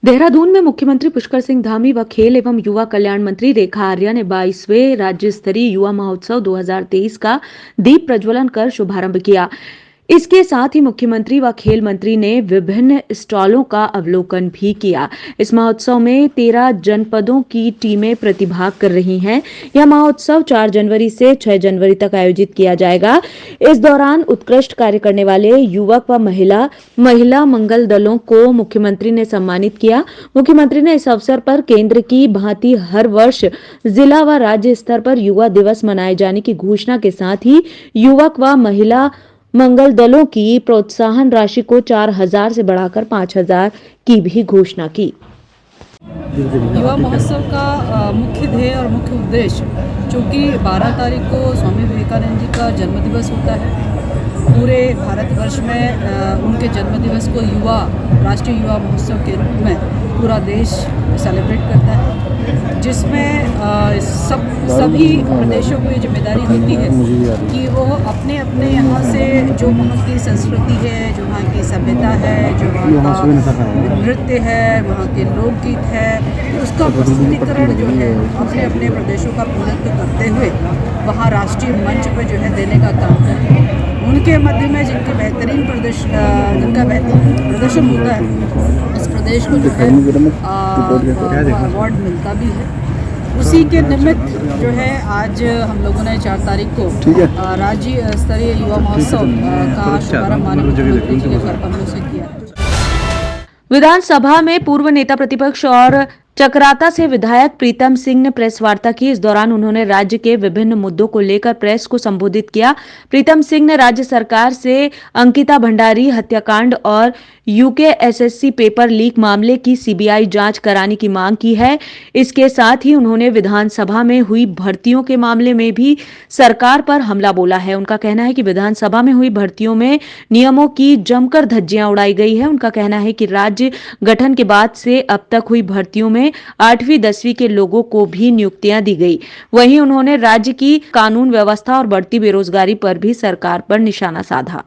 देहरादून में मुख्यमंत्री पुष्कर सिंह धामी व खेल एवं युवा कल्याण मंत्री रेखा आर्या ने 22वें राज्य स्तरीय युवा महोत्सव 2023 का दीप प्रज्वलन कर शुभारंभ किया। इसके साथ ही मुख्यमंत्री व खेल मंत्री ने विभिन्न स्टॉलों का अवलोकन भी किया। इस महोत्सव में 13 जनपदों की टीमें प्रतिभाग कर रही हैं। यह महोत्सव 4 जनवरी से 6 जनवरी तक आयोजित किया जाएगा। इस दौरान उत्कृष्ट कार्य करने वाले युवक व महिला मंगल दलों को मुख्यमंत्री ने सम्मानित किया। मुख्यमंत्री ने इस अवसर पर केंद्र की भांति हर वर्ष जिला व राज्य स्तर पर युवा दिवस मनाए जाने की घोषणा के साथ ही युवक व महिला मंगल दलों की प्रोत्साहन राशि को 4,000 से बढ़ाकर 5,000 की भी घोषणा की। युवा महोत्सव का मुख्य ध्येय और मुख्य उद्देश्य, चूँकि 12 तारीख को स्वामी विवेकानंद जी का जन्मदिवस होता है, पूरे भारतवर्ष में उनके जन्मदिवस को राष्ट्रीय युवा महोत्सव के रूप में पूरा देश सेलिब्रेट करता है, जिसमें सभी प्रदेशों को ये जिम्मेदारी होती है कि वो अपने अपने यहाँ से जो वहाँ की संस्कृति है, जो वहाँ की सभ्यता है, जो वहाँ का नृत्य है, वहाँ के लोकगीत है, उसका प्रस्तुतिकरण जो है अपने अपने प्रदेशों का प्रतिनिधित्व करते हुए वहाँ राष्ट्रीय मंच पर जो है देने का काम करते हैं। उनके मध्य में जिनका बेहतरीन प्रदर्शन होता है, इस प्रदेश को जो है अवार्ड मिलता भी है। उसी के निमित्त जो है आज हम लोगों ने 4 तारीख को राज्य स्तरीय युवा महोत्सव का शुभारंभ माननीय मुख्यमंत्री जी के कर कमलों से किया। विधानसभा में पूर्व नेता प्रतिपक्ष और चकराता से विधायक प्रीतम सिंह ने प्रेस वार्ता की। इस दौरान उन्होंने राज्य के विभिन्न मुद्दों को लेकर प्रेस को संबोधित किया। प्रीतम सिंह ने राज्य सरकार से अंकिता भंडारी हत्याकांड और यूकेएसएससी पेपर लीक मामले की सीबीआई जांच कराने की मांग की है। इसके साथ ही उन्होंने विधानसभा में हुई भर्तियों के मामले में भी सरकार पर हमला बोला है। उनका कहना है कि विधानसभा में हुई भर्तियों में नियमों की जमकर धज्जियां उड़ाई गई है। उनका कहना है कि राज्य गठन के बाद से अब तक हुई भर्तियों में 8वीं 10वीं के लोगों को भी नियुक्तियां दी गई। वहीं उन्होंने राज्य की कानून व्यवस्था और बढ़ती बेरोजगारी पर भी सरकार पर निशाना साधा।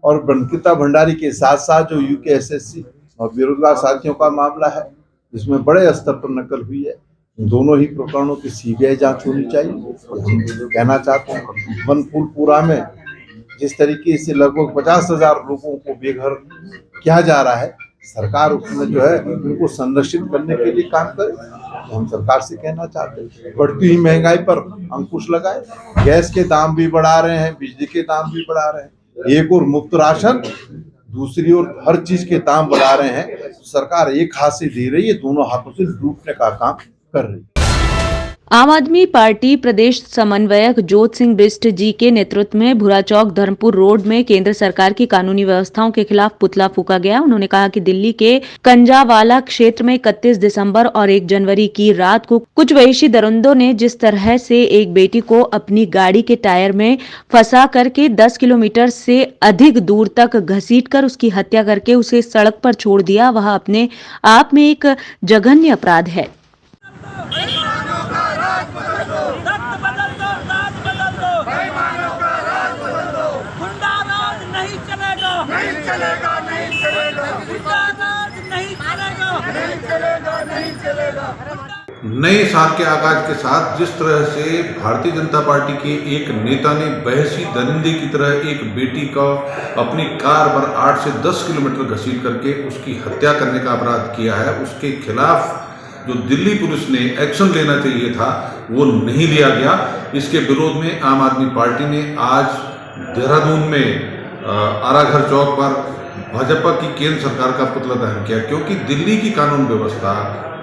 और अंकिता भंडारी के साथ साथ जो यूकेएसएससी और बेरोजगार साथियों का मामला है, जिसमें बड़े स्तर पर नकल हुई है, दोनों ही प्रकरणों की सीबीआई जांच होनी चाहिए। हम कहना चाहते हैं वनफूलपुरा में जिस तरीके से लगभग 50,000 लोगों को बेघर किया जा रहा है, सरकार उसमें जो है उनको संरक्षित करने के लिए काम करे। हम सरकार से कहना चाहते हैं बढ़ती हुई महंगाई पर अंकुश लगाए। गैस के दाम भी बढ़ा रहे हैं, बिजली के दाम भी बढ़ा रहे हैं, एक और मुफ्त राशन, दूसरी ओर हर चीज के दाम बढ़ा रहे हैं। सरकार एक हाथ से दे रही है, दोनों हाथों से लूटने का काम कर रही है। आम आदमी पार्टी प्रदेश समन्वयक जोत सिंह बिष्ट जी के नेतृत्व में भुरा चौक धर्मपुर रोड में केंद्र सरकार की कानूनी व्यवस्थाओं के खिलाफ पुतला फूका गया। उन्होंने कहा कि दिल्ली के कंजावाला क्षेत्र में 31 दिसंबर और 1 जनवरी की रात को कुछ वैशी दरिंदों ने जिस तरह से एक बेटी को अपनी गाड़ी के टायर में फंसा करके 10 किलोमीटर से अधिक दूर तक घसीटकर उसकी हत्या करके उसे सड़क पर छोड़ दिया, वह अपने आप में एक जघन्य अपराध है। नए साल के आगाज के साथ जिस तरह से भारतीय जनता पार्टी के एक नेता ने बहसी दरिंदे की तरह एक बेटी को अपनी कार पर 8 से 10 किलोमीटर घसीट करके उसकी हत्या करने का अपराध किया है, उसके खिलाफ जो दिल्ली पुलिस ने एक्शन लेना चाहिए था वो नहीं लिया गया। इसके विरोध में आम आदमी पार्टी ने आज देहरादून में आराघर चौक पर भाजपा की केंद्र सरकार का पुतला दहन किया, क्योंकि दिल्ली की कानून व्यवस्था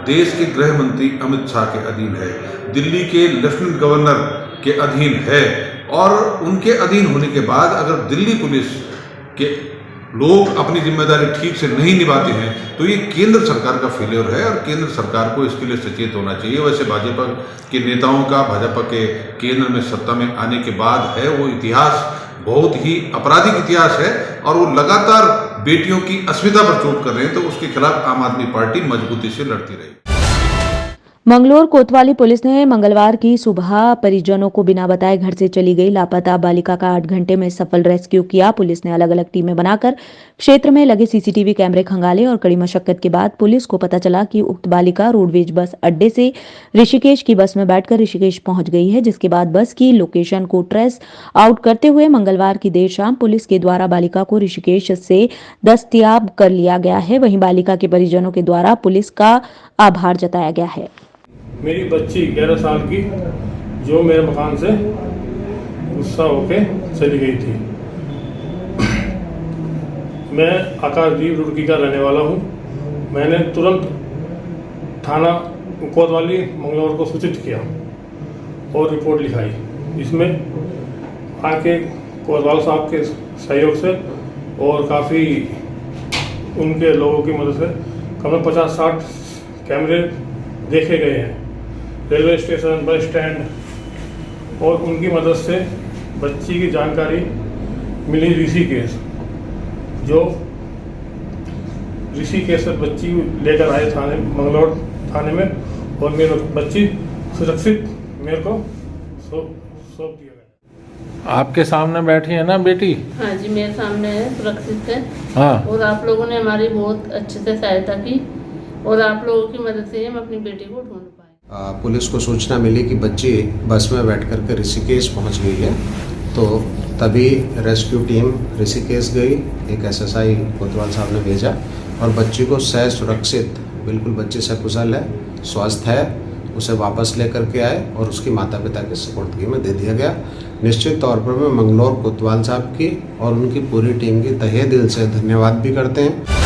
देश के गृह मंत्री अमित शाह के अधीन है, दिल्ली के लेफ्टिनेंट गवर्नर के अधीन है, और उनके अधीन होने के बाद अगर दिल्ली पुलिस के लोग अपनी जिम्मेदारी ठीक से नहीं निभाते हैं तो ये केंद्र सरकार का फेलियर है और केंद्र सरकार को इसके लिए सचेत होना चाहिए। वैसे भाजपा के नेताओं का भाजपा के केंद्र में सत्ता में आने के बाद है वो इतिहास बहुत ही आपराधिक इतिहास है और वो लगातार बेटियों की अस्मिता पर चोट कर रहे हैं, तो उसके खिलाफ आम आदमी पार्टी मजबूती से लड़ती रही। मंगलोर कोतवाली पुलिस ने मंगलवार की सुबह परिजनों को बिना बताए घर से चली गई लापता बालिका का 8 घंटे में सफल रेस्क्यू किया। पुलिस ने अलग अलग टीमें बनाकर क्षेत्र में लगे सीसीटीवी कैमरे खंगाले और कड़ी मशक्कत के बाद पुलिस को पता चला कि उक्त बालिका रोडवेज बस अड्डे से ऋषिकेश की बस में बैठकर ऋषिकेश पहुंच गई है, जिसके बाद बस की लोकेशन को ट्रेस आउट करते हुए मंगलवार की देर शाम पुलिस के द्वारा बालिका को ऋषिकेश से दस्तयाब कर लिया गया है। वहीं बालिका के परिजनों के द्वारा पुलिस का आभार जताया गया है। मेरी बच्ची 11 साल की जो मेरे मकान से गुस्सा होके चली गई थी। मैं आकाशदीप रुड़की का रहने वाला हूँ। मैंने तुरंत थाना कोतवाली मंगलौर को सूचित किया और रिपोर्ट लिखाई। इसमें आके कोतवाल साहब के सहयोग से और काफ़ी उनके लोगों की मदद से कम से 50-60 कैमरे देखे गए हैं, रेलवे स्टेशन, बस स्टैंड, और उनकी मदद से बच्ची की जानकारी मिली ऋषिकेश। जो ऋषिकेश से बच्ची लेकर आए थाने मंगलौर थाने में और मेरी बच्ची सुरक्षित मेरे को सौंप दिया गया। आपके सामने बैठी है ना बेटी? हाँ जी, मेरे सामने है, सुरक्षित है। हाँ। और आप लोगों ने हमारी बहुत अच्छे से सहायता की और आप लोगों की मदद से हम अपनी बेटी को ढूंढ पाए। पुलिस को सूचना मिली कि बच्ची बस में बैठ कर के ऋषिकेश पहुंच गई है, तो तभी रेस्क्यू टीम ऋषिकेश गई। एक एसएसआई कोतवाल साहब ने भेजा और बच्ची को सह सुरक्षित, बिल्कुल बच्ची सकुशल है, स्वस्थ है, उसे वापस लेकर के आए और उसकी माता पिता के सपुर्दगी में दे दिया गया। निश्चित तौर पर मैं मंगलौर कोतवाल साहब की और उनकी पूरी टीम की तहे दिल से धन्यवाद भी करते हैं।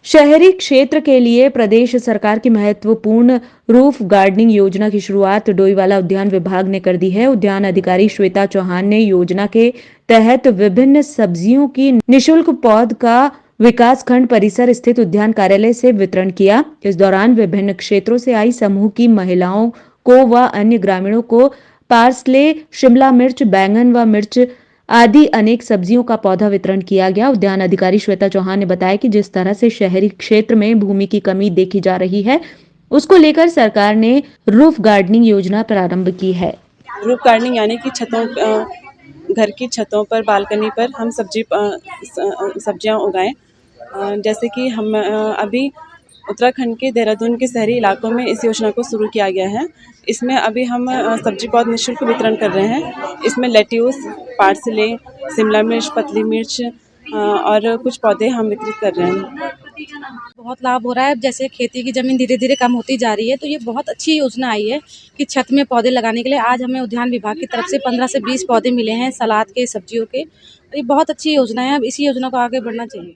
शहरी क्षेत्र के लिए प्रदेश सरकार की महत्वपूर्ण रूफ गार्डनिंग योजना की शुरुआत डोईवाला उद्यान विभाग ने कर दी है। उद्यान अधिकारी श्वेता चौहान ने योजना के तहत विभिन्न सब्जियों की निशुल्क पौध का विकासखंड परिसर स्थित उद्यान कार्यालय से वितरण किया। इस दौरान विभिन्न क्षेत्रों से आई समूह की महिलाओं को व अन्य ग्रामीणों को पार्सले, शिमला मिर्च, बैंगन व मिर्च आदि अनेक सब्जियों का पौधा वितरण किया गया। उद्यान अधिकारी श्वेता चौहान ने बताया कि जिस तरह से शहरी क्षेत्र में भूमि की कमी देखी जा रही है, उसको लेकर सरकार ने रूफ गार्डनिंग योजना प्रारंभ की है। रूफ गार्डनिंग यानी कि घर की छतों पर, बालकनी पर हम सब्जियां उगाएं। जैसे कि हम अभी उत्तराखंड के देहरादून के शहरी इलाकों में इस योजना को शुरू किया गया है। इसमें अभी हम सब्जी पौध निःशुल्क वितरण कर रहे हैं। इसमें लेट्यूस, पार्सले, शिमला मिर्च, पतली मिर्च और कुछ पौधे हम वितरित कर रहे हैं। बहुत लाभ हो रहा है। जैसे खेती की ज़मीन धीरे धीरे कम होती जा रही है, तो ये बहुत अच्छी योजना आई है कि छत में पौधे लगाने के लिए। आज हमें उद्यान विभाग की तरफ से 15 से 20 पौधे मिले हैं सलाद के, सब्जियों के। ये बहुत अच्छी योजना है। अब इसी योजना को आगे बढ़ना चाहिए।